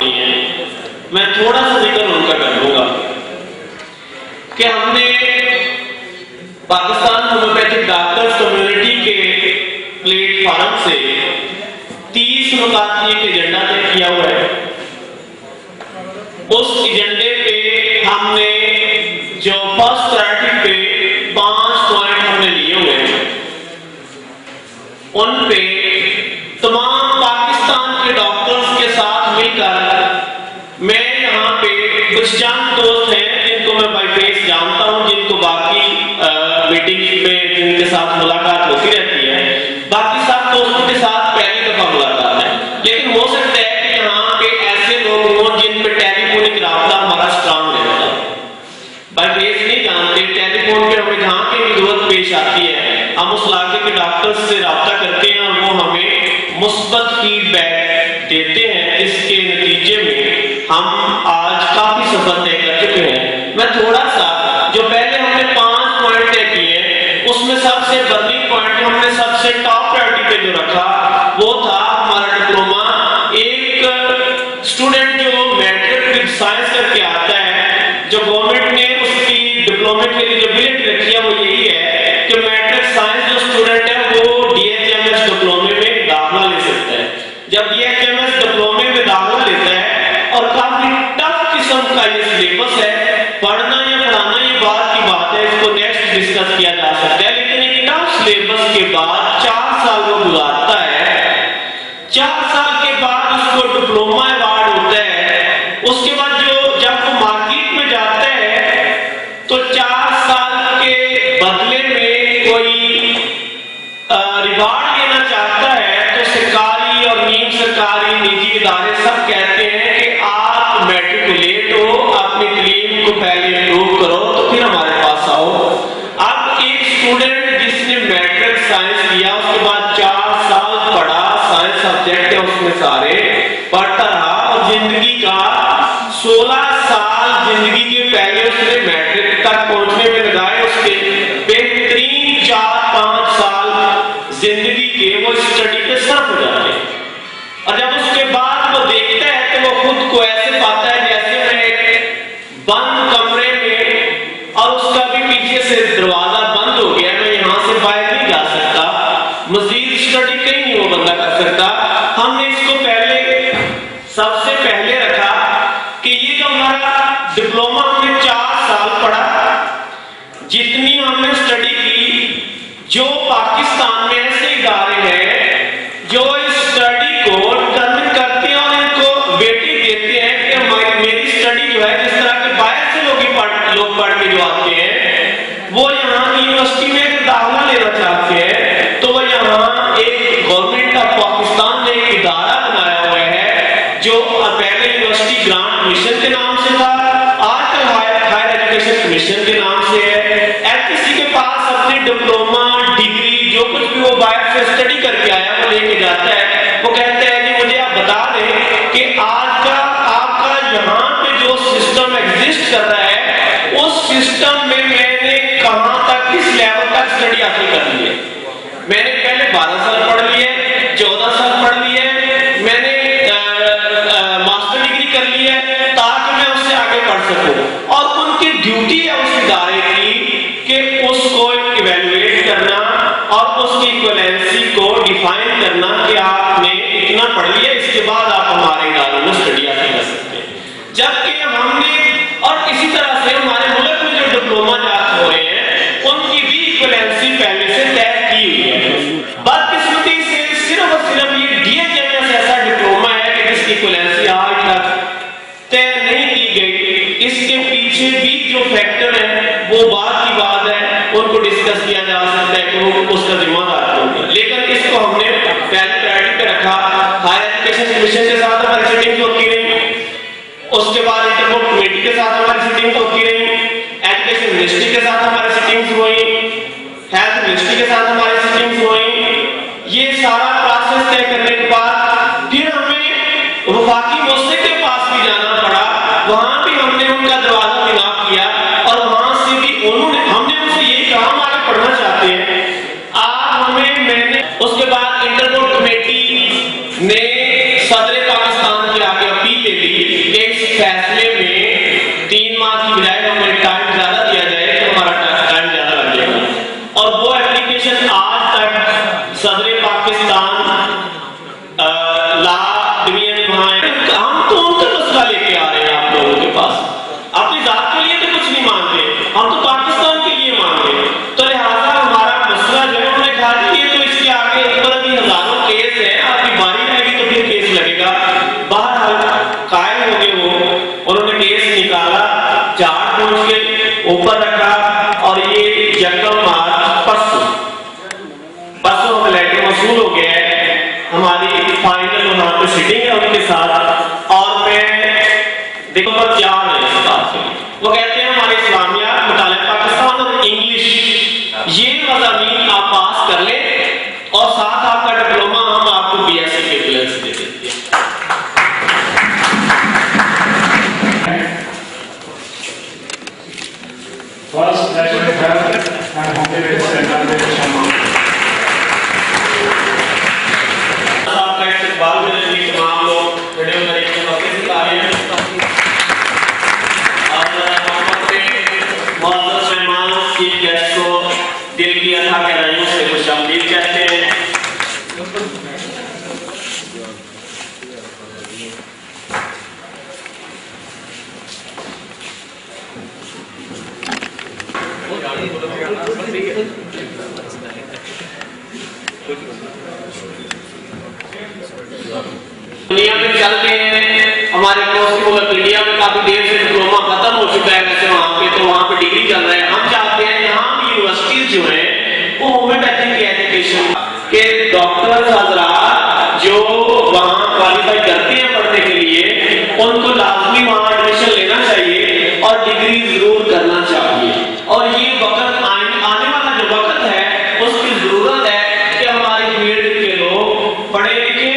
मैं थोड़ा सा जिक्र उनका कर लूंगा कि हमने पाकिस्तान होम्योपैथिक डॉक्टर्स कम्युनिटी के प्लेटफॉर्म से 30 नुकात की एक एजेंडा तय किया हुआ है। उस एजेंडे पे हमने जो फर्स्ट प्रायोरिटी पे 5 पॉइंट हमने लिए हुए हैं, उन पे तमाम पाकिस्तान के डॉक्टर्स के साथ मिलकर मैं यहाँ पे कुछ चंद दोस्त हैं जिनको मैं बाई फेस जानता हूँ, जिनको बाकी मीटिंग में जिनके साथ मुलाकात होती रहती है, बाकी सब दोस्तों के साथ पहली दफा मुलाकात है। लेकिन हो सकता है कि यहाँ पे ऐसे लोग हों जिन पे टेलीफोनिक राब्ता हमारा स्ट्रांग रहता है। बाई फेस नहीं जानते, टेलीफोन पे हमें जहाँ की जरूरत पेश आती है हम उस इलाके के डॉक्टर्स से राब्ता करते हैं और वो हमें मुस्बत फीडबैक देते हैं। इसके नतीजे में हम आज काफी सफर तय कर चुके हैं। मैं थोड़ा सा जो पहले हमने 5 पॉइंट तय किए उसमें सबसे बर्निंग पॉइंट हमने सबसे टॉप प्रायोरिटी पे जो रखा वो था हमारा डिप्लोमा। एक स्टूडेंट जो मैट्रिक विद साइंस करके आता है, जो गवर्नमेंट ने उसकी डिप्लोमे के लिए जो बिलेट रखी है वो यही है कि मैट्रिक साइंस जो स्टूडेंट है वो DHMS डिप्लोमे में दाखिला ले सकता है। जब DHMS डिप्लोमे में दाखिला लेता है और काफी टफ किस्म का ये सिलेबस है, पढ़ना या पढ़ाना ये बात की बात है, इसको नेक्स्ट डिस्कस किया जा सकता है। लेकिन एक टफ सिलेबस के बाद 4 साल वो गुजारता है, 4 साल के बाद उसको डिप्लोमा अवार्ड होता है। उसके बाद जब वो मार्केट में जाता है तो 4 साल के बदले में कोई रिवार्ड लेना चाहता है तो सरकारी और नीम सरकारी निजी इदारे सब कहते हैं कि आप मैट्रिकुलेट हो, अपनी तालीम को पहले इंप्रूव करो तो फिर हमारे पास आओ। अब एक स्टूडेंट जिसने मैट्रिक साइंस किया उसके बाद 4 साल पढ़ा, साइंस सब्जेक्ट है उसमें सारे पढ़ता रहा और जिंदगी का 16 साल जिंदगी के पहले उसने मैट्रिक तक पहुंचने में लगाए। उसके बेहतरीन 4-5 साल जिंदगी के वो स्टडी पे सर्फ हो जाते हैं और जब उसके बाद वो देखता है तो वो खुद को ऐसे पाता है जैसे मैं एक बंद कमरे में और उसका भी पीछे से दरवाजा बंद हो गया, मैं यहाँ से बाहर नहीं जा सकता, मजीद स्टडी कहीं नहीं वो बंदा कर सकता। हमने इसको सबसे पहले रखा कि ये जो हमारा डिप्लोमा हमने 4 साल पढ़ा, जितनी हमने स्टडी की, जो पाकिस्तान में ऐसे इदारे हैं जो इस स्टडी को डिटरमिन करते हैं और इनको वेटेज देते हैं कि मेरी स्टडी जो है, जिस तरह के बाहर से लोग पढ़ के जो आते हैं वो यहाँ यूनिवर्सिटी में दाखिला लेना चाहते हैं तो वो यहाँ एक गवर्नमेंट ऑफ पाकिस्तान ने एक इदारा बनाया हुआ है जो पहले यूनिवर्सिटी ग्रांट मिशन के नाम से था, आजकल हायर एजुकेशन कमीशन के नाम से है। एचपीसी के पास अपनी डिप्लोमा डिग्री जो कुछ भी वो बाहर से स्टडी करके आया वो लेके जाता है। वो कहता है कि मुझे आप बता दें कि आज का आपका यहाँ पे जो सिस्टम एग्जिस्ट कर रहा है उस सिस्टम में मैंने कहां तक, किस लेवल तक स्टडी हासिल कर ली है। मैंने पहले 12 साल पढ़ लिए, 14 साल पढ़ लिए, मैंने मास्टर डिग्री कर ली है ताकि मैं उससे आगे पढ़ सकूं। और उनकी ड्यूटी है उस इदारे की कि उसको इवैल्यूएट करना और उसकी इक्विवेलेंसी को डिफाइन करना कि आपने इतना पढ़ लिया, इसके बाद आप हमारे इदारे में स्टडी हासिल कर सकते हैं। जबकि हमने और इसी तरह से हमारे मुल्क में जो डिप्लोमा जात हो रहे हैं उनकी भी इक्विवेलेंसी पहले से तय की हुई है। बदकिस्मती से सिर्फ और सिर्फ ये DHMS ऐसा डिप्लोमा है कि जिसकी इक्विवेलेंसी आज तक तय नहीं की गई। इसके पीछे भी जो फैक्टर है वो बात की बात है, उनको डिस्कस किया जा सकता है कि वो उसका जिम्मेदार कौन है। लेकिन इसको हमने पहले प्रायोरिटी पे रखा। हायर एजुकेशन कमीशन के साथ हमारी सीटिंग होती रही, उसके बाद इंटरबोर्ड कमेटी के साथ हमारी सीटिंग होती रही, एजुकेशन मिनिस्ट्री के साथ हमारी सीटिंग्स हुई, हेल्थ मिनिस्ट्री के साथ हमारी सीटिंग्स हुई। ये सारा प्रोसेस तय करने के बाद फिर हमें वफाकी मुस्लिक के पास भी जाना पड़ा। वहां भी हमने उनका दरवाजा निकाल किया और वहां से भी हमने उनसे यही कहा हम आगे पढ़ना चाहते हैं, आप मैंने उसके बाद इंटरबोर्ड कमेटी ने सदर पाकिस्तान के आगे अपील ले ली साथ, और मैं देखो पर तैयार है इस बात के लिए। वो कहते हैं हमारे इस्लामियात, मुतालिया पाकिस्तान और इंग्लिश, ये मज़ामीन आप पास कर ले और साथ आपका डिप्लोमा हम आपको BSc के क्लियरेंस दे देते हैं। First, National Health and Homeopathy Center में शामिल। आपका इस्तकबाल में रखने तमाम लोग वीडियो तरीके से सिखा रहे हैं और हम अपने मुअज़्ज़ज़ मेहमान चीफ गेस्ट को दिल की अथाह गहराइयों से खुशामदीद कहते हैं। दुनिया में चलते हैं, हमारे पड़ोसी मुल्क इंडिया में काफी देर से डिप्लोमा खत्म हो चुका है वैसे वहाँ पे, तो वहाँ पे डिग्री चल रहा है। हम चाहते हैं यहाँ की यूनिवर्सिटीज जो है वो होम्योपैथिक की एजुकेशन के डॉक्टर हजरात जो वहाँ क्वालिफाई करते हैं पढ़ने के लिए, उनको लाजमी वहाँ एडमिशन लेना चाहिए और डिग्री जरूर करना चाहिए। और ये वक्त आने वाला जो वक्त है उसकी जरूरत है कि हमारे फील्ड के लोग पढ़े लिखे,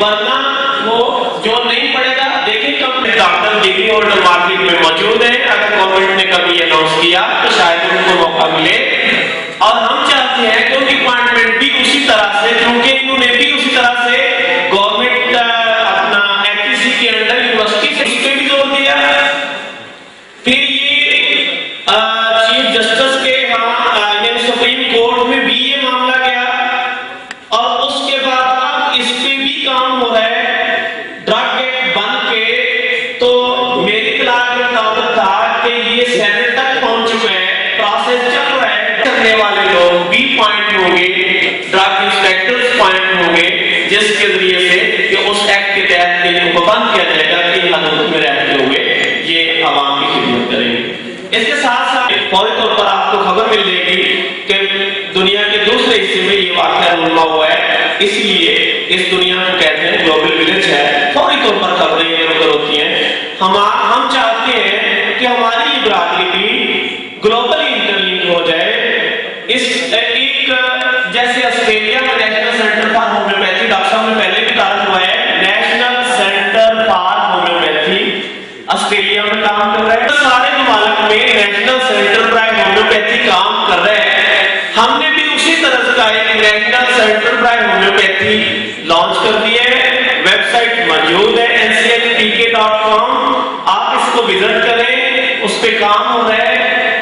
वरना वो जो नहीं पढ़ेगा, देखिए कम डॉक्टर डिग्री होल्डर मार्केट में मौजूद है। अगर गवर्नमेंट ने कभी अनाउंस किया तो शायद उनको मौका मिले, और हम चाहते हैं कि उनकी अपॉइंटमेंट भी उसी तरह से, क्योंकि इन्होंने भी उसी तरह से गवर्नमेंट अपना FTC के अंडर यूनिवर्सिटी से इस पे भी जोर दिया। फिर ये चीफ जस्टिस के यानी सुप्रीम कोर्ट में भी ये मामला गया, और उसके बाद अब इस पे भी काम हो रहा है ड्रग एक्ट बन के। तो मेरी क्लास में ताबत था कि ये सेनेट तक पहुंच चुका है, प्रोसेस चल रहा है, करने वाले लोग भी पॉइंट होंगे, ड्रग इंस्पेक्टर्स पॉइंट होंगे, जिसके जरिए से कि उस एक्ट के तहत इनको बंद किया जाएगा कि हालत में रहते हुए ये आवाम की खिदमत करेंगे। इसके साथ साथ फौरी तौर पर आपको खबर मिल जाएगी कि दुनिया के दूसरे हिस्से में ये वाक़या रुमा हुआ है, इसलिए इस दुनिया को कहते हैं ग्लोबल विलेज है, फौरी तौर पर खबरें इधर उधर होती हैं। हम चाहते हैं कि हमारी ये बरादरी भी ग्लोबली इंटरलिंक हो जाए। इस एक जैसे ऑस्ट्रेलिया में national centre for homeopathy, doctor साहब ने पहले भी कहा हुआ है, national centre for homeopathy Australia में काम कर रहा है। तो सारे मुल्क में नेशनल सेंटर फॉर होम्योपैथी काम कर रहे हैं। हमने भी उसी तरह का एक national centre for homeopathy launch कर दिया है, वेबसाइट मौजूद है ncltk.com, आप इसको विजिट करें, उस पे काम हो रहा है।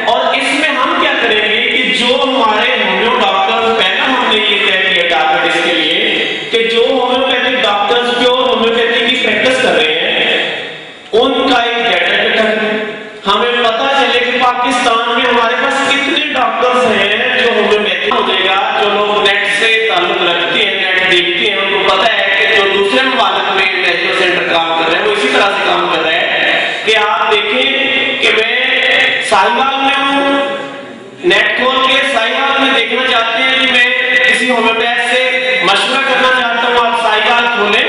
और इसमें हम क्या करेंगे कि जो हमारे होम्यो डॉक्टर, पहला हमने ये तय किया टारगेट इसके लिए कि जो होम्योपैथिक डॉक्टर्स प्योर होम्योपैथी की प्रैक्टिस कर रहे हैं उनका एक डाटा इकट्ठा करें, हमें पता चले कि पाकिस्तान में हमारे पास कितने डॉक्टर्स हैं जो होम्योपैथी हो जाएगा। जो लोग नेट से ताल्लुक रखते हैं, नेट देखते हैं, उनको पता है कि जो दूसरे मुल्क में नेशनल सेंटर काम कर रहे हैं वो इसी तरह से काम कर रहे हैं कि आप देखें कि मैं साहिवाल में हूँ, नेट खोल के साहिवाल में देखना चाहते हैं कि मैं किसी होम्योपैथ से मशवरा करना चाहता हूँ, आप साहिवाल खोलें,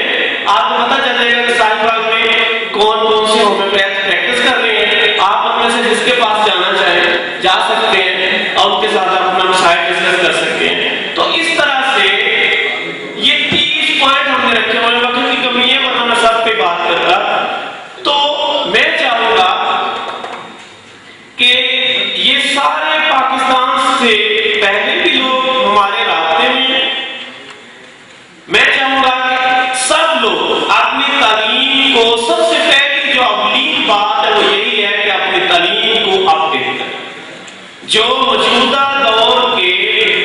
आपको पता चलेगा कि साहिवाल में कौन कौन से होम्योपैथ प्रैक्टिस कर रहे हैं। आप अपने से जिसके पास जाना चाहें जा सकते हैं और उनके साथ आप अपना मसाइल डिस्कस कर सकते हैं। तो इस तरह से ये 30 पॉइंट हमने रखे हुए हैं, वक्त की कमी है वरना मैं सब पे बात करता। तो मैं चाहूंगा कि ये सारे पाकिस्तान से पहले भी लोग हमारे रास्ते में, मैं चाहूंगा कि सब लोग अपनी तालीम को, सबसे पहली जो अवलीन बात है वो यही है कि अपनी तालीम को अपडेट करें। जो मौजूदा दौर के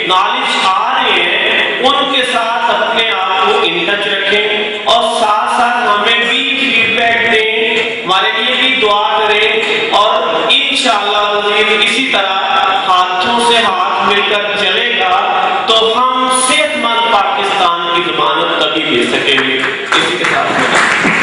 नॉलेज आ रहे हैं उनके साथ अपने आप को इन टच रखें, और साथ साथ हमें भी फीडबैक दें, हमारे लिए भी दुआ करें, और इंशाअल्लाह इसी तरह हाथों से हाथ मिलकर चलेगा तो हम सेहतमंद पाकिस्तान की जमानत तभी दे सकेंगे। इसी के साथ